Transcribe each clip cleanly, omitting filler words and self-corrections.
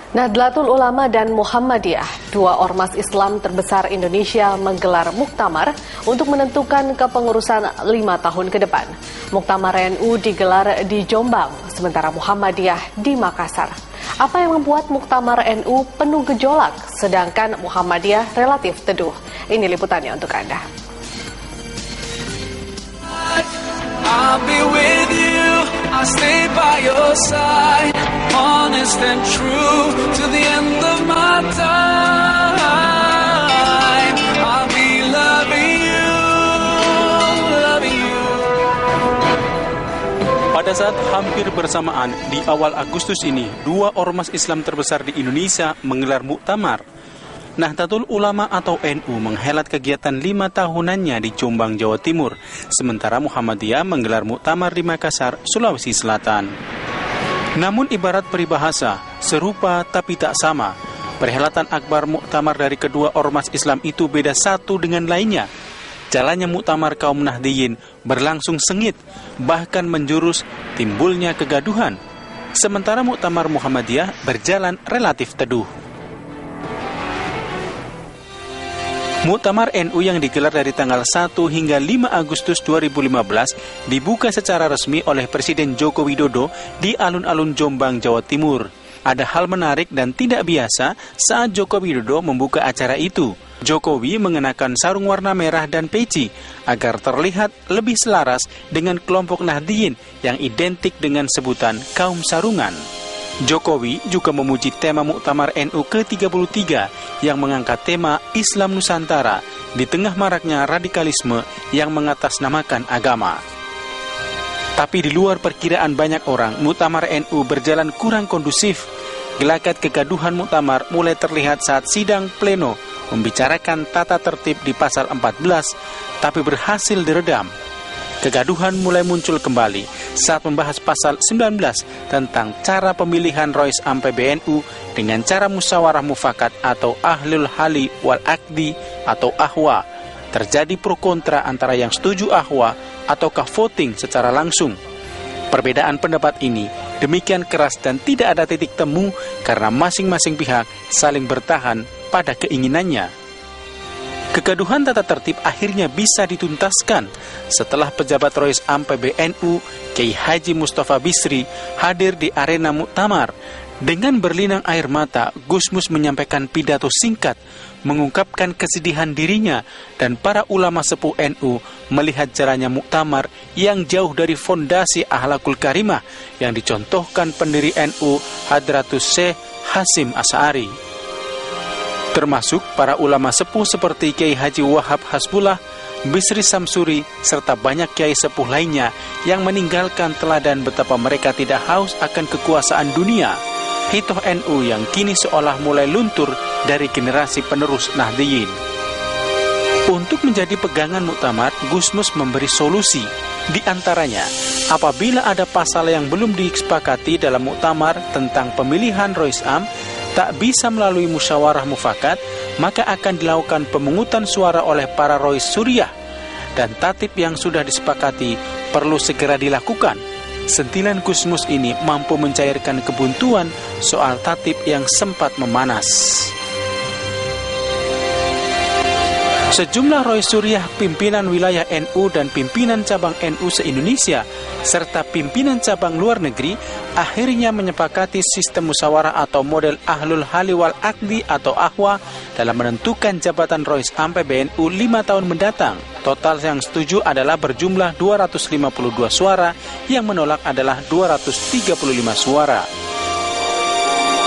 Nahdlatul Ulama dan Muhammadiyah, dua ormas Islam terbesar Indonesia, menggelar muktamar untuk menentukan kepengurusan 5 tahun ke depan. Muktamar NU digelar di Jombang, sementara Muhammadiyah di Makassar. Apa yang membuat muktamar NU penuh gejolak, sedangkan Muhammadiyah relatif teduh? Ini liputannya untuk Anda. I'll be with you, I'll stay by your side, honest and true to the end of my time. I'll be loving you, loving you. Pada saat hampir bersamaan di awal Agustus ini, dua ormas Islam terbesar di Indonesia menggelar muktamar. Nahdlatul Ulama atau NU menghelat kegiatan 5 tahunannya di Jombang, Jawa Timur, sementara Muhammadiyah menggelar muktamar di Makassar, Sulawesi Selatan. Namun ibarat peribahasa, serupa tapi tak sama. Perhelatan akbar muktamar dari kedua ormas Islam itu beda satu dengan lainnya. Jalannya muktamar kaum Nahdiyin berlangsung sengit, bahkan menjurus timbulnya kegaduhan. Sementara muktamar Muhammadiyah berjalan relatif teduh. Muktamar NU yang digelar dari tanggal 1 hingga 5 Agustus 2015 dibuka secara resmi oleh Presiden Joko Widodo di alun-alun Jombang, Jawa Timur. Ada hal menarik dan tidak biasa saat Joko Widodo membuka acara itu. Jokowi mengenakan sarung warna merah dan peci agar terlihat lebih selaras dengan kelompok Nahdiyin yang identik dengan sebutan kaum sarungan. Jokowi juga memuji tema Muktamar NU ke-33 yang mengangkat tema Islam Nusantara di tengah maraknya radikalisme yang mengatasnamakan agama. Tapi di luar perkiraan banyak orang, Muktamar NU berjalan kurang kondusif. Gelagat kegaduhan muktamar mulai terlihat saat sidang pleno membicarakan tata tertib di pasal 14, tapi berhasil diredam. Kegaduhan mulai muncul kembali saat membahas pasal 19 tentang cara pemilihan Rois Am PBNU dengan cara musyawarah mufakat atau ahlul hali wal akdi atau ahwa. Terjadi pro kontra antara yang setuju ahwa ataukah voting secara langsung. Perbedaan pendapat ini demikian keras dan tidak ada titik temu karena masing-masing pihak saling bertahan pada keinginannya. Kegaduhan tata tertib akhirnya bisa dituntaskan setelah pejabat Rois Am PBNU Kiai Haji Mustafa Bisri hadir di arena muktamar. Dengan berlinang air mata, Gusmus menyampaikan pidato singkat mengungkapkan kesedihan dirinya dan para ulama sepuh NU melihat jalannya muktamar yang jauh dari fondasi akhlakul karimah yang dicontohkan pendiri NU Hadratus Syekh Hasyim Asy'ari. Termasuk para ulama sepuh seperti Kiai Haji Wahab Hasbullah, Bisri Samsuri, serta banyak kiai sepuh lainnya yang meninggalkan teladan betapa mereka tidak haus akan kekuasaan dunia. Hitoh NU yang kini seolah mulai luntur dari generasi penerus Nahdiyin. Untuk menjadi pegangan muktamar, Gusmus memberi solusi. Di antaranya, apabila ada pasal yang belum disepakati dalam muktamar tentang pemilihan Rois Am, tak bisa melalui musyawarah mufakat, maka akan dilakukan pemungutan suara oleh para Rois Suriah dan tatib yang sudah disepakati perlu segera dilakukan. Sentilan Gusmus ini mampu mencairkan kebuntuan soal tatib yang sempat memanas. Sejumlah Rois Suriah, pimpinan wilayah NU dan pimpinan cabang NU se-Indonesia, serta pimpinan cabang luar negeri, akhirnya menyepakati sistem musyawarah atau model ahlul hali wal akdi atau ahwa dalam menentukan jabatan Rois Am PBNU 5 tahun mendatang. Total yang setuju adalah berjumlah 252 suara, yang menolak adalah 235 suara.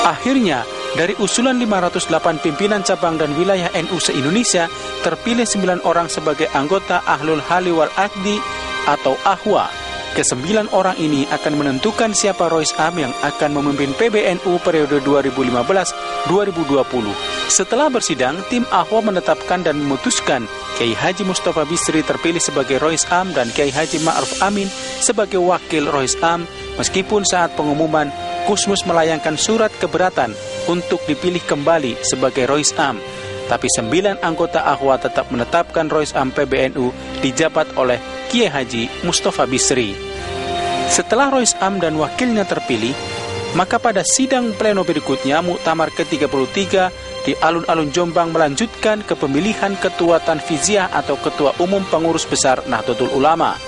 Akhirnya, dari usulan 508 pimpinan cabang dan wilayah NU se-Indonesia, terpilih 9 orang sebagai anggota Ahlul Hali wal Akdi atau Ahwa. Ke-9 orang ini akan menentukan siapa Rois Am yang akan memimpin PBNU periode 2015-2020. Setelah bersidang, tim Ahwa menetapkan dan memutuskan Kiai Haji Mustafa Bisri terpilih sebagai Rois Am dan Kiai Haji Ma'ruf Amin sebagai wakil Rois Am, meskipun saat pengumuman Gusmus melayangkan surat keberatan untuk dipilih kembali sebagai Rois Am. Tapi 9 anggota Ahwa tetap menetapkan Rois Am PBNU dijabat oleh Kiai Haji Mustafa Bisri. Setelah Rois Am dan wakilnya terpilih, Maka pada sidang pleno berikutnya, Muktamar ke-33 di Alun-Alun Jombang melanjutkan ke pemilihan Ketua Tanfiziah atau Ketua Umum Pengurus Besar Nahdlatul Ulama.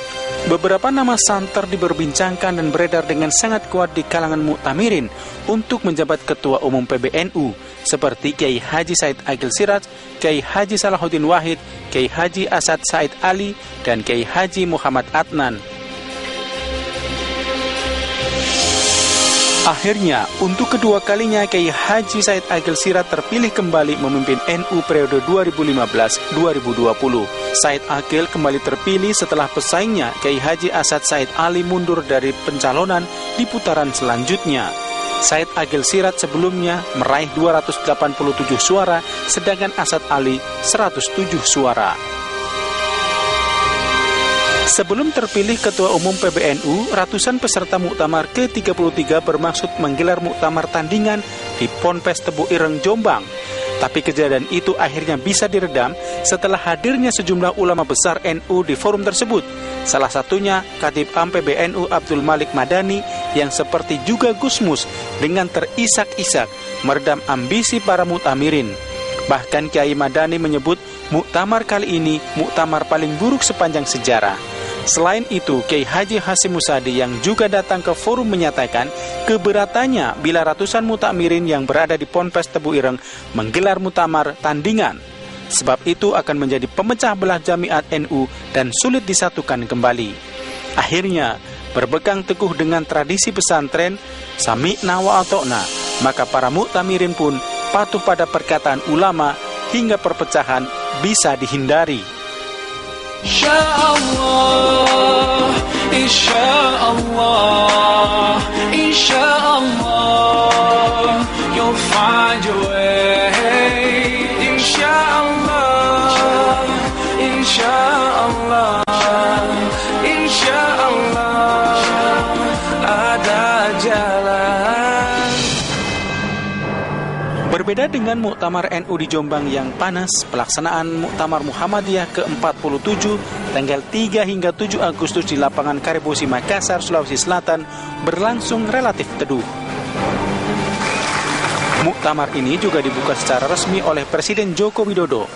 Beberapa nama santer diperbincangkan dan beredar dengan sangat kuat di kalangan muktamirin untuk menjabat Ketua Umum PBNU, seperti Kiai Haji Said Agil Siraj, Kiai Haji Salahuddin Wahid, Kiai Haji Asad Said Ali, dan Kiai Haji Muhammad Adnan. Akhirnya, untuk kedua kalinya Kiai Haji Said Agil Siraj terpilih kembali memimpin NU periode 2015-2020. Said Agil kembali terpilih setelah pesaingnya Kiai Haji Asad Said Ali mundur dari pencalonan di putaran selanjutnya. Said Agil Siraj sebelumnya meraih 287 suara, sedangkan Asad Ali 107 suara. Sebelum terpilih Ketua Umum PBNU, ratusan peserta Muktamar ke-33 bermaksud menggelar muktamar tandingan di Ponpes Tebu Ireng, Jombang. Tapi kejadian itu akhirnya bisa diredam setelah hadirnya sejumlah ulama besar NU di forum tersebut. Salah satunya Khatib Am PBNU Abdul Malik Madani yang seperti juga Gusmus dengan terisak-isak meredam ambisi para muktamirin. Bahkan Kiai Madani menyebut muktamar kali ini muktamar paling buruk sepanjang sejarah. Selain itu, Kiai Haji Hasyim Musadi yang juga datang ke forum menyatakan keberatannya bila ratusan muktamirin yang berada di Ponpes Tebu Ireng menggelar muktamar tandingan. Sebab itu akan menjadi pemecah belah jamiat NU dan sulit disatukan kembali. Akhirnya, berpegang teguh dengan tradisi pesantren Sami'na wa Ata'na, maka para muktamirin pun patuh pada perkataan ulama hingga perpecahan bisa dihindari. Insyaallah, insyaallah, insyaallah, you'll find your way. Insyaallah, insyaallah, insyaallah, ada jalan. Berbeda dengan Muktamar NU di Jombang yang panas, pelaksanaan Muktamar Muhammadiyah ke-47 tanggal 3 hingga 7 Agustus di lapangan Karebosi, Makassar, Sulawesi Selatan berlangsung relatif teduh. Muktamar ini juga dibuka secara resmi oleh Presiden Joko Widodo.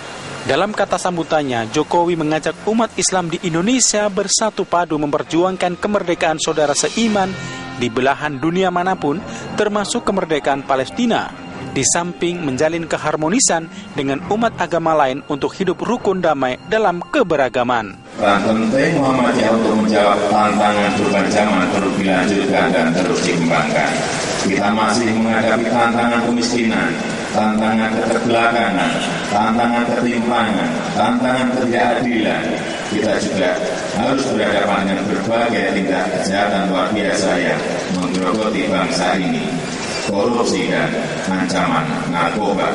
Dalam kata sambutannya, Jokowi mengajak umat Islam di Indonesia bersatu padu memperjuangkan kemerdekaan saudara seiman di belahan dunia manapun, termasuk kemerdekaan Palestina. Di samping menjalin keharmonisan dengan umat agama lain untuk hidup rukun damai dalam keberagaman. Peran penting Muhammadiyah untuk menjawab tantangan perubahan zaman terus dilanjutkan dan terus dikembangkan. Kita masih menghadapi tantangan kemiskinan, tantangan keterbelakangan, tantangan ketimpangan, tantangan ketidakadilan. Kita juga harus berhadapan dengan berbagai tindak kejahatan luar biasa yang menggerogoti bangsa ini. Korupsi dan ancaman narkoba.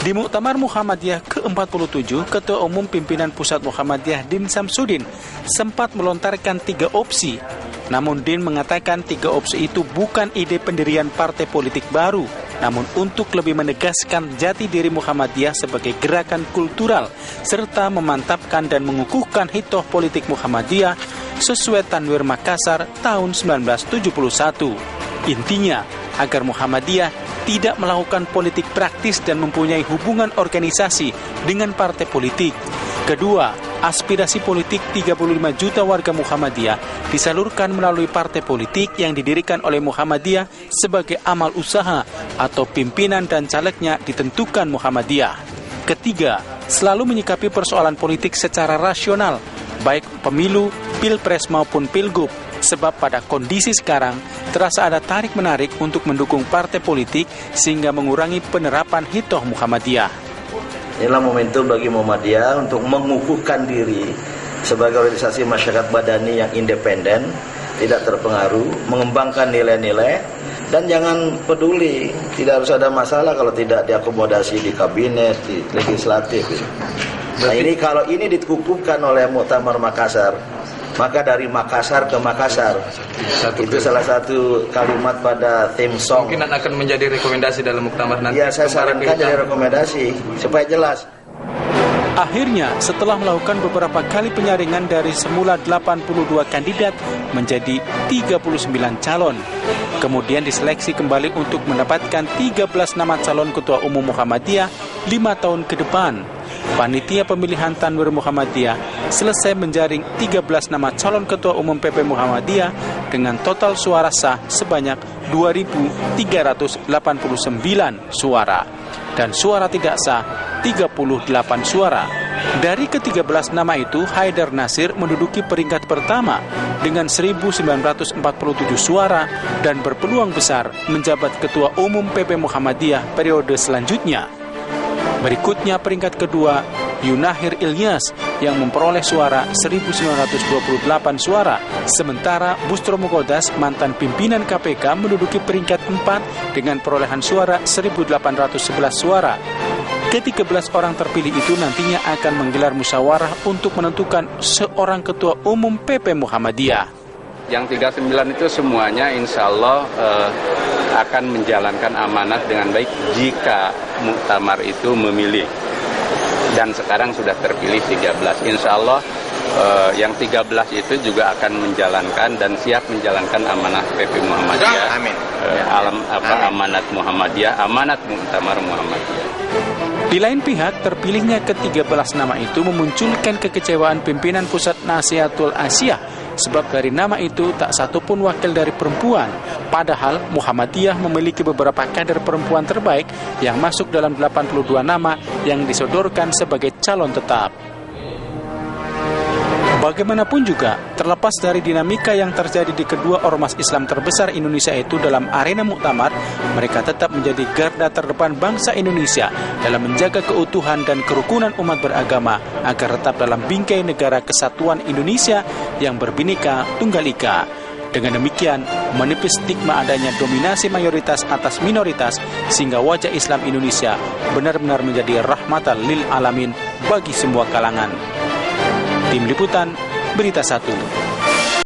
Di Muktamar Muhammadiyah ke-47, Ketua Umum Pimpinan Pusat Muhammadiyah Din Samsudin sempat melontarkan 3 opsi. Namun Din mengatakan 3 opsi itu bukan ide pendirian partai politik baru, namun untuk lebih menegaskan jati diri Muhammadiyah sebagai gerakan kultural, serta memantapkan dan mengukuhkan hitoh politik Muhammadiyah sesuai Tanwir Makassar tahun 1971. Intinya, agar Muhammadiyah tidak melakukan politik praktis dan mempunyai hubungan organisasi dengan partai politik. Kedua, aspirasi politik 35 juta warga Muhammadiyah disalurkan melalui partai politik yang didirikan oleh Muhammadiyah sebagai amal usaha atau pimpinan dan calegnya ditentukan Muhammadiyah. Ketiga, selalu menyikapi persoalan politik secara rasional, baik pemilu, pilpres maupun pilgub. Sebab pada kondisi sekarang terasa ada tarik-menarik untuk mendukung partai politik sehingga mengurangi penerapan hitoh Muhammadiyah. Inilah momentum bagi Muhammadiyah untuk mengukuhkan diri sebagai organisasi masyarakat madani yang independen, tidak terpengaruh, mengembangkan nilai-nilai, dan jangan peduli, tidak harus ada masalah kalau tidak diakomodasi di kabinet, di legislatif. Nah ini kalau ini dikukuhkan oleh Muktamar Makassar, maka dari Makassar ke Makassar, itu salah satu kalimat pada theme song. Mungkin akan menjadi rekomendasi dalam muktamar nanti. Ya, saya sarankan jadi rekomendasi supaya jelas. Akhirnya, setelah melakukan beberapa kali penyaringan dari semula 82 kandidat menjadi 39 calon. Kemudian diseleksi kembali untuk mendapatkan 13 nama calon Ketua Umum Muhammadiyah 5 tahun ke depan. Panitia pemilihan Tanwir Muhammadiyah selesai menjaring 13 nama calon Ketua Umum PP Muhammadiyah dengan total suara sah sebanyak 2.389 suara dan suara tidak sah 38 suara. Dari ke-13 nama itu, Haidar Nasir menduduki peringkat pertama dengan 1.947 suara dan berpeluang besar menjabat Ketua Umum PP Muhammadiyah periode selanjutnya. Berikutnya peringkat kedua, Yunahir Ilyas yang memperoleh suara 1.928 suara. Sementara Bustro Muqaddas, mantan pimpinan KPK, menduduki peringkat 4 dengan perolehan suara 1.811 suara. Ke-13 orang terpilih itu nantinya akan menggelar musyawarah untuk menentukan seorang Ketua Umum PP Muhammadiyah. Yang 39 itu semuanya insya Allah akan menjalankan amanat dengan baik jika muktamar itu memilih. Dan sekarang sudah terpilih 13. Insya Allah yang 13 itu juga akan menjalankan dan siap menjalankan amanat PP Muhammadiyah. Amin. Amanat Muhammadiyah, amanat muktamar Muhammadiyah. Di lain pihak, terpilihnya ke-13 nama itu memunculkan kekecewaan pimpinan Pusat Nasihatul Asia, sebab dari nama itu tak satupun wakil dari perempuan. Padahal Muhammadiyah memiliki beberapa kader perempuan terbaik yang masuk dalam 82 nama yang disodorkan sebagai calon tetap. Bagaimanapun juga, terlepas dari dinamika yang terjadi di kedua ormas Islam terbesar Indonesia itu dalam arena muktamar, mereka tetap menjadi garda terdepan bangsa Indonesia dalam menjaga keutuhan dan kerukunan umat beragama agar tetap dalam bingkai negara kesatuan Indonesia yang berbhinneka tunggal ika. Dengan demikian, menipis stigma adanya dominasi mayoritas atas minoritas sehingga wajah Islam Indonesia benar-benar menjadi rahmatan lil alamin bagi semua kalangan. Tim Liputan, Berita 1.